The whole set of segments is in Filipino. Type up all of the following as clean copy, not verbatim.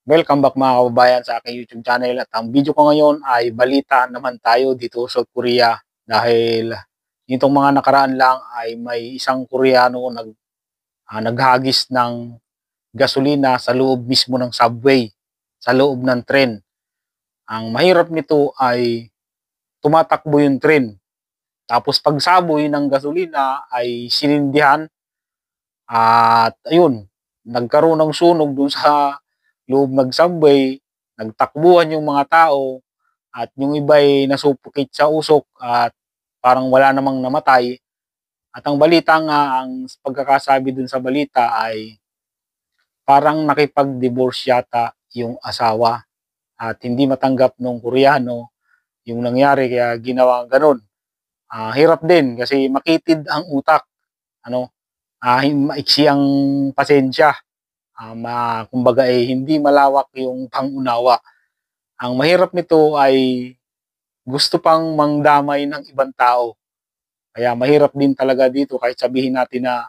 Welcome back mga kababayan sa aking YouTube channel at ang video ko ngayon ay balita naman tayo dito sa South Korea dahil nitong mga nakaraan lang ay may isang Koreano naghagis ng gasolina sa loob mismo ng subway, sa loob ng tren. Ang mahirap nito ay tumatakbo yung tren. Tapos pagsaboy ng gasolina ay sinindihan at ayun, nagkaroon ng sunog dun sa loob ng subway, nagtakbuhan yung mga tao at yung iba ay nasupukit sa usok at parang wala namang namatay. At ang balita nga, ang pagkakasabi dun sa balita ay parang nakipag-divorce yata yung asawa at hindi matanggap nung Koreano yung nangyari kaya ginawa ganun. Hirap din kasi makitid ang utak, ano, maiksi ang pasensya, kumbaga hindi malawak yung pangunawa. Ang mahirap nito ay gusto pang mangdamay ng ibang tao. Kaya mahirap din talaga dito kahit sabihin natin na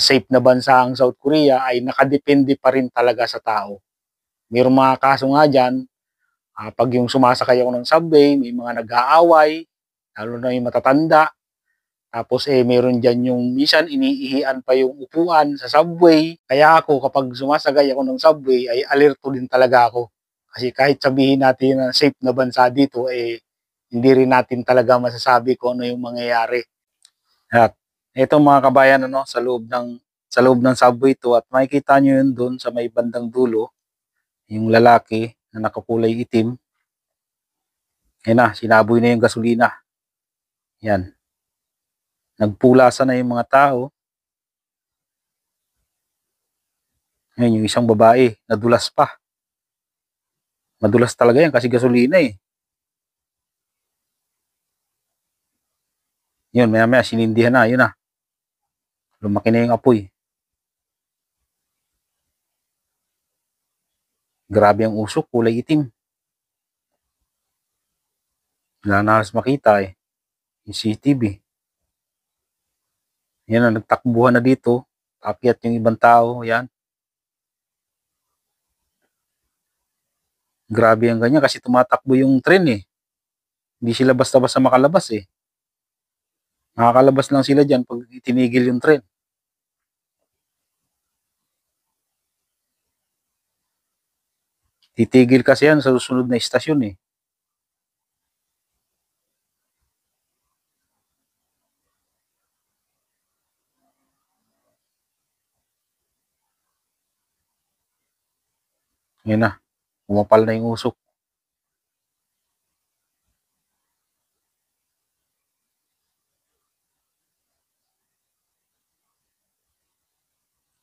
safe na bansa ang South Korea ay nakadepende pa rin talaga sa tao. Mayroong mga kaso nga dyan, pag yung sumasakay ako ng subway, may mga nag-aaway, lalo na yung matatanda. Tapos meron dyan yung minsan iniihian pa yung upuan sa subway. Kaya ako kapag sumasagay ako ng subway ay alerto din talaga ako. Kasi kahit sabihin natin na safe na bansa dito, hindi rin natin talaga masasabi kung ano yung mangyayari. At ito mga kabayan, sa loob ng subway to at makikita nyo yun doon sa may bandang dulo, yung lalaki na nakakulay itim. Yan na, sinaboy na yung gasolina. Yan. Nagpulasa na yung mga tao. Ngayon, yung isang babae, nadulas pa. Madulas talaga yan kasi gasolina eh. Yun, maya maya, sinindihan na, yun na. Lumaki na yung apoy. Grabe ang usok, kulay itim. Wala na halos makita eh. Yung CCTV. Yan na, nagtakbuhan na dito. Akyat yung ibang tao, yan. Grabe ang ganyan kasi tumatakbo yung tren eh. Hindi sila basta-basta makalabas eh. Makakalabas lang sila dyan pag itinigil yung tren. Titigil kasi yan sa susunod na istasyon eh. Yan na, umapal na yung usok.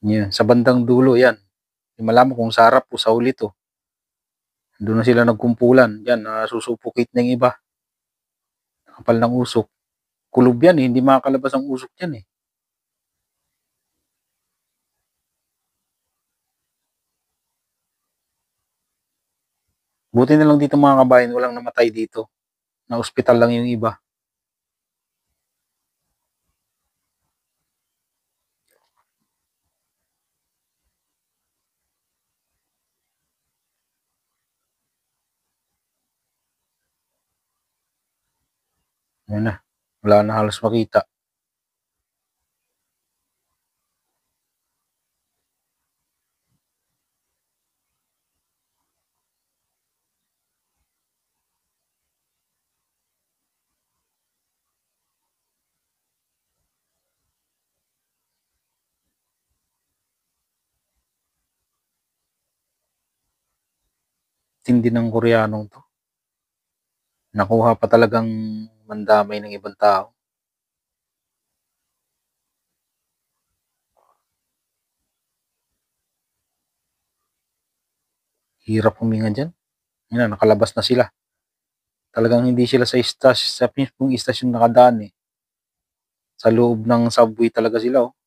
Yan, sa bandang dulo yan. Hindi malaman kung sa harap o sa huli to. Doon na sila nagkumpulan. Yan, susupukit na yung iba. Kapal ng usok. Kulob yan eh, hindi makakalabas ang usok yan eh. Buti na lang dito mga kabayan, walang namatay dito. Na ospital lang yung iba. Yan na, wala na halos makita. Tindi ng Koreanong to. Nakuha pa talagang mandamay ng ibang tao. Hirap huminga dyan. Yan na, nakalabas na sila. Talagang hindi sila sa mismong istasyon nakadaan eh. Sa loob ng subway talaga sila oh.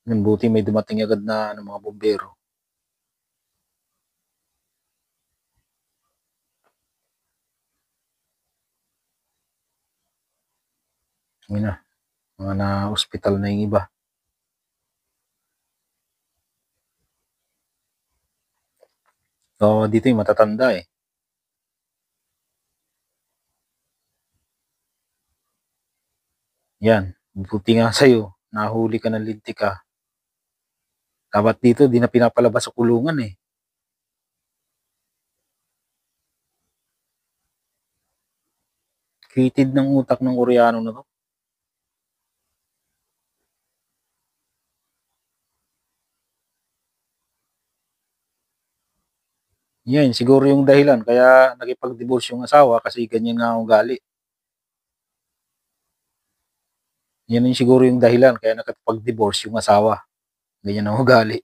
Yun, buti may dumating agad na mga bombero. Yun na, mga na-hospital na yung iba. Oo, dito yung matatanda, eh. Yan, buti nga sa'yo nahuli ka ng lintik, ah. Dapat dito 'di na pinapalabas sa kulungan, eh. Kitid ng utak ng Koreano na 'to. 'Yan siguro yung dahilan kaya nakipag-divorce yung asawa kasi ganyan nga ang ugali. 'Yan yung siguro yung dahilan kaya nakipag-divorce yung asawa, ganyan ang ugali.